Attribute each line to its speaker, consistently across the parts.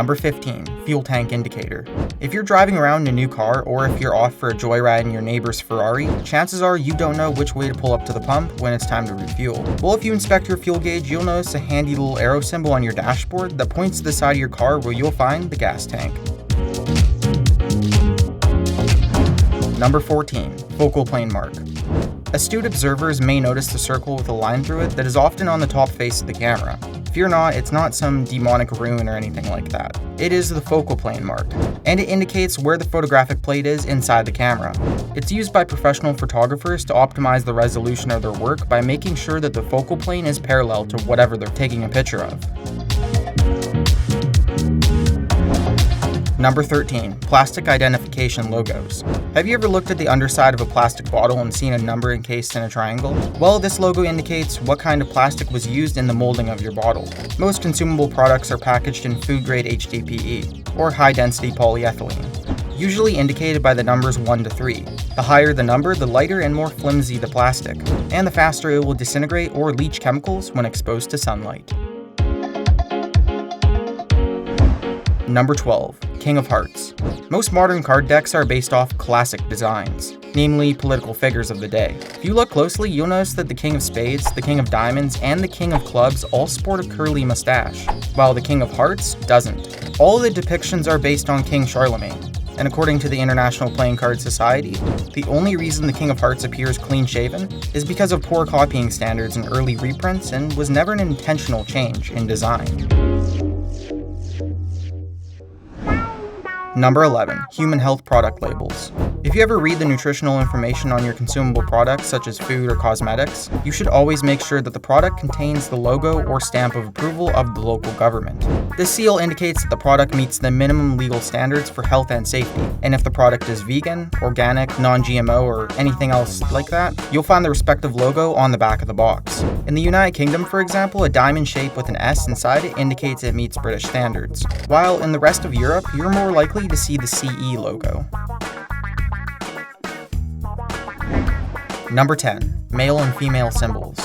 Speaker 1: Number 15, fuel tank indicator. If you're driving around in a new car, or if you're off for a joyride in your neighbor's Ferrari, chances are you don't know which way to pull up to the pump when it's time to refuel. Well, if you inspect your fuel gauge, you'll notice a handy little arrow symbol on your dashboard that points to the side of your car where you'll find the gas tank. Number 14, focal plane mark. Astute observers may notice the circle with a line through it that is often on the top face of the camera. Fear not, it's not some demonic rune or anything like that. It is the focal plane mark, and it indicates where the photographic plate is inside the camera. It's used by professional photographers to optimize the resolution of their work by making sure that the focal plane is parallel to whatever they're taking a picture of. Number 13, plastic identification logos. Have you ever looked at the underside of a plastic bottle and seen a number encased in a triangle? Well, this logo indicates what kind of plastic was used in the molding of your bottle. Most consumable products are packaged in food-grade HDPE, or high-density polyethylene, usually indicated by the numbers 1 to 3. The higher the number, the lighter and more flimsy the plastic, and the faster it will disintegrate or leach chemicals when exposed to sunlight. Number 12, King of Hearts. Most modern card decks are based off classic designs, namely political figures of the day. If you look closely, you'll notice that the King of Spades, the King of Diamonds, and the King of Clubs all sport a curly mustache, while the King of Hearts doesn't. All the depictions are based on King Charlemagne, and according to the International Playing Card Society, the only reason the King of Hearts appears clean-shaven is because of poor copying standards in early reprints and was never an intentional change in design. Number 11, human health product labels. If you ever read the nutritional information on your consumable products, such as food or cosmetics, you should always make sure that the product contains the logo or stamp of approval of the local government. This seal indicates that the product meets the minimum legal standards for health and safety, and if the product is vegan, organic, non-GMO, or anything else like that, you'll find the respective logo on the back of the box. In the United Kingdom, for example, a diamond shape with an S inside it indicates it meets British standards, while in the rest of Europe, you're more likely to see the CE logo. Number 10, male and female symbols.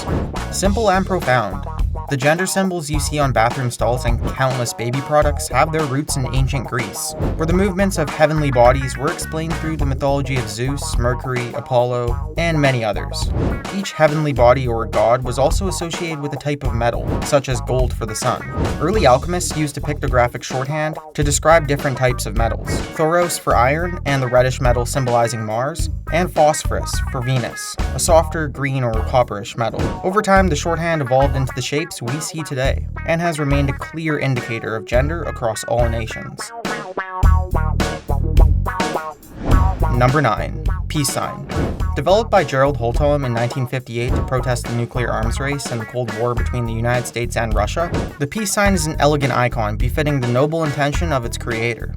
Speaker 1: Simple and profound. The gender symbols you see on bathroom stalls and countless baby products have their roots in ancient Greece, where the movements of heavenly bodies were explained through the mythology of Zeus, Mercury, Apollo, and many others. Each heavenly body or god was also associated with a type of metal, such as gold for the sun. Early alchemists used a pictographic shorthand to describe different types of metals: Thoros for iron and the reddish metal symbolizing Mars, and phosphorus for Venus, a softer green or copperish metal. Over time, the shorthand evolved into the shapes we see today, and has remained a clear indicator of gender across all nations. Number 9, peace sign. Developed by Gerald Holtom in 1958 to protest the nuclear arms race and the Cold War between the United States and Russia, the peace sign is an elegant icon befitting the noble intention of its creator.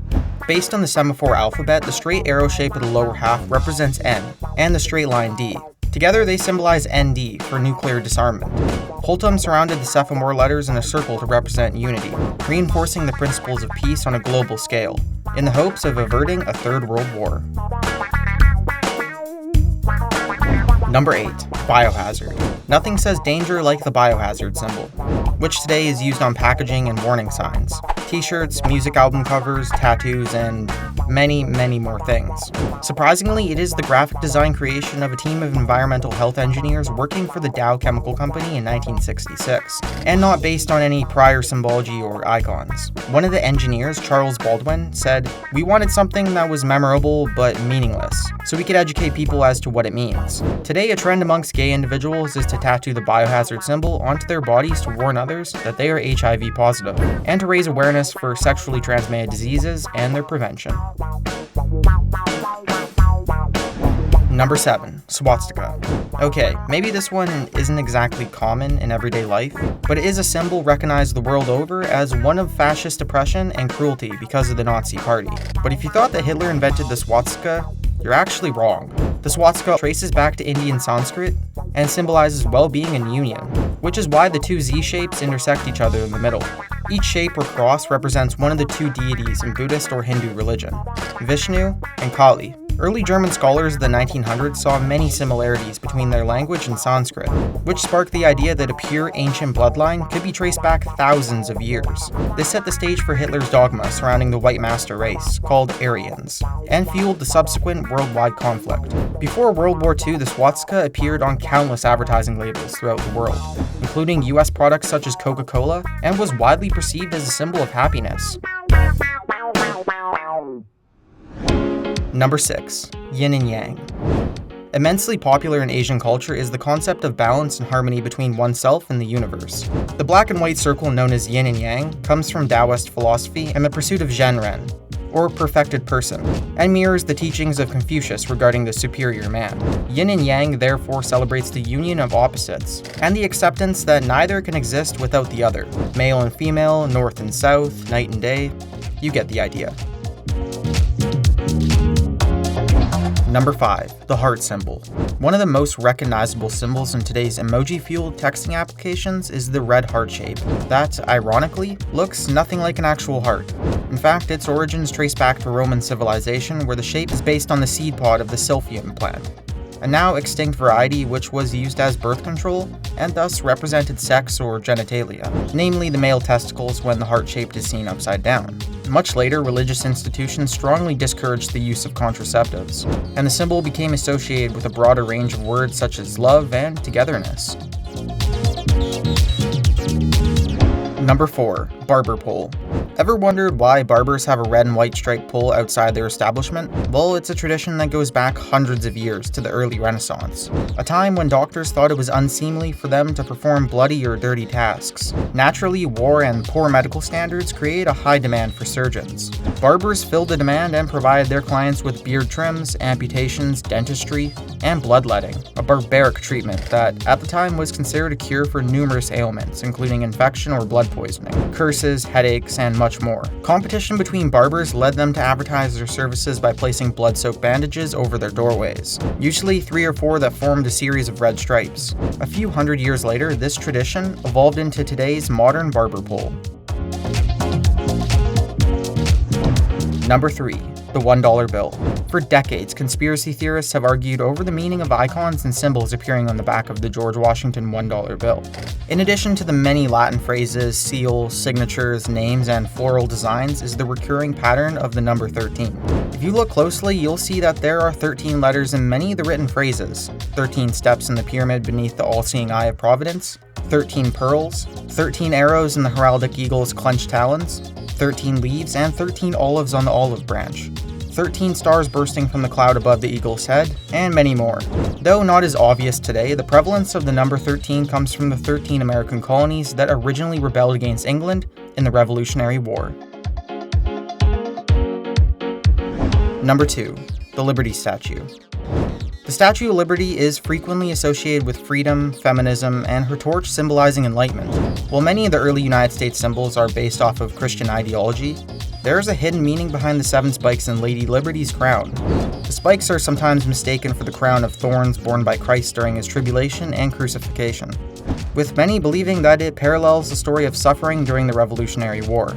Speaker 1: Based on the semaphore alphabet, the straight arrow shape of the lower half represents N, and the straight line D. Together they symbolize ND for nuclear disarmament. Holtom surrounded the semaphore letters in a circle to represent unity, reinforcing the principles of peace on a global scale, in the hopes of averting a Third World War. Number 8, biohazard. Nothing says danger like the biohazard symbol, which today is used on packaging and warning signs, t-shirts, music album covers, tattoos, and many, many more things. Surprisingly, it is the graphic design creation of a team of environmental health engineers working for the Dow Chemical Company in 1966, and not based on any prior symbology or icons. One of the engineers, Charles Baldwin, said, "We wanted something that was memorable but meaningless, so we could educate people as to what it means." Today, a trend amongst gay individuals is to tattoo the biohazard symbol onto their bodies to warn others that they are HIV positive, and to raise awareness for sexually transmitted diseases and their prevention. Number 7, swastika. Okay, maybe this one isn't exactly common in everyday life, but it is a symbol recognized the world over as one of fascist oppression and cruelty because of the Nazi Party. But if you thought that Hitler invented the swastika, you're actually wrong. The swastika traces back to Indian Sanskrit and symbolizes well-being and union, which is why the two Z shapes intersect each other in the middle. Each shape or cross represents one of the two deities in Buddhist or Hindu religion, Vishnu and Kali, Early German scholars of the 1900s saw many similarities between their language and Sanskrit, which sparked the idea that a pure ancient bloodline could be traced back thousands of years. This set the stage for Hitler's dogma surrounding the white master race, called Aryans, and fueled the subsequent worldwide conflict. Before World War II, the swastika appeared on countless advertising labels throughout the world, including US products such as Coca-Cola, and was widely perceived as a symbol of happiness. Number 6. Yin and Yang. Immensely popular in Asian culture is the concept of balance and harmony between oneself and the universe. The black and white circle known as Yin and Yang comes from Taoist philosophy and the pursuit of Zhenren, or perfected person, and mirrors the teachings of Confucius regarding the superior man. Yin and Yang therefore celebrates the union of opposites, and the acceptance that neither can exist without the other. Male and female, north and south, night and day, you get the idea. Number 5. The heart symbol. One of the most recognizable symbols in today's emoji-fueled texting applications is the red heart shape that, ironically, looks nothing like an actual heart. In fact, its origins trace back to Roman civilization, where the shape is based on the seed pod of the silphium plant, a now extinct variety which was used as birth control and thus represented sex or genitalia, namely the male testicles when the heart shape is seen upside down. Much later, religious institutions strongly discouraged the use of contraceptives, and the symbol became associated with a broader range of words such as love and togetherness. Number 4. Barber pole. Ever wondered why barbers have a red and white striped pole outside their establishment? Well, it's a tradition that goes back hundreds of years to the early Renaissance, a time when doctors thought it was unseemly for them to perform bloody or dirty tasks. Naturally, war and poor medical standards create a high demand for surgeons. Barbers filled the demand and provided their clients with beard trims, amputations, dentistry, and bloodletting, a barbaric treatment that, at the time, was considered a cure for numerous ailments, including infection or blood poisoning, curses, headaches, and much more. Competition between barbers led them to advertise their services by placing blood-soaked bandages over their doorways, usually 3 or 4 that formed a series of red stripes. A few hundred years later, this tradition evolved into today's modern barber pole. Number 3. The $1 bill. For decades, conspiracy theorists have argued over the meaning of icons and symbols appearing on the back of the George Washington $1 bill. In addition to the many Latin phrases, seals, signatures, names, and floral designs is the recurring pattern of the number 13. If you look closely, you'll see that there are 13 letters in many of the written phrases, 13 steps in the pyramid beneath the all-seeing eye of Providence, 13 pearls, 13 arrows in the heraldic eagle's clenched talons, 13 leaves, and 13 olives on the olive branch, 13 stars bursting from the cloud above the eagle's head, and many more. Though not as obvious today, the prevalence of the number 13 comes from the 13 American colonies that originally rebelled against England in the Revolutionary War. Number 2. The Liberty Statue. The Statue of Liberty is frequently associated with freedom, feminism, and her torch symbolizing enlightenment. While many of the early United States symbols are based off of Christian ideology, there is a hidden meaning behind the 7 spikes in Lady Liberty's crown. The spikes are sometimes mistaken for the crown of thorns borne by Christ during his tribulation and crucifixion, with many believing that it parallels the story of suffering during the Revolutionary War.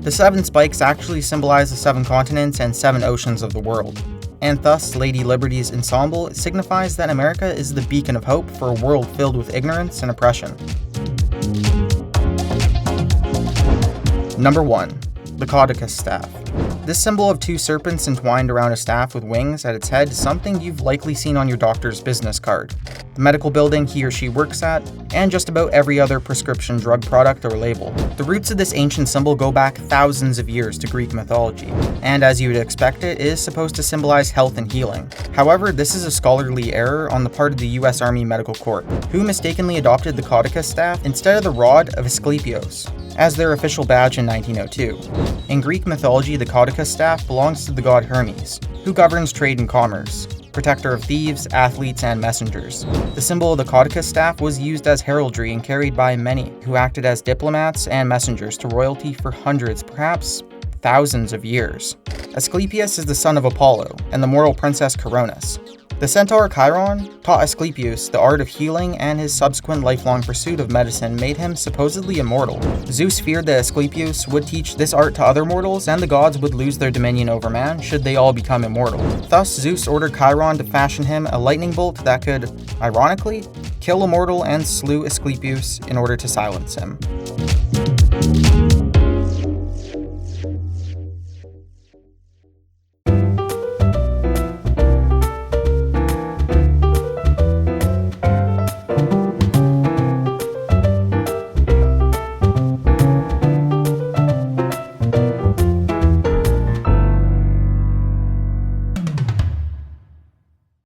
Speaker 1: The 7 spikes actually symbolize the 7 continents and 7 oceans of the world, and thus Lady Liberty's ensemble signifies that America is the beacon of hope for a world filled with ignorance and oppression. Number 1. The Caduceus staff. This symbol of 2 serpents entwined around a staff with wings at its head is something you've likely seen on your doctor's business card, the medical building he or she works at, and just about every other prescription drug product or label. The roots of this ancient symbol go back thousands of years to Greek mythology, and as you would expect, it is supposed to symbolize health and healing. However, this is a scholarly error on the part of the US Army Medical Corps, who mistakenly adopted the Caduceus staff instead of the rod of Asclepios as their official badge in 1902. In Greek mythology, the Caduceus staff belongs to the god Hermes, who governs trade and commerce, protector of thieves, athletes, and messengers. The symbol of the Caduceus staff was used as heraldry and carried by many, who acted as diplomats and messengers to royalty for hundreds, perhaps thousands of years. Asclepius is the son of Apollo and the mortal princess Coronis. The centaur Chiron taught Asclepius the art of healing, and his subsequent lifelong pursuit of medicine made him supposedly immortal. Zeus feared that Asclepius would teach this art to other mortals, and the gods would lose their dominion over man should they all become immortal. Thus, Zeus ordered Chiron to fashion him a lightning bolt that could, ironically, kill a mortal, and slew Asclepius in order to silence him.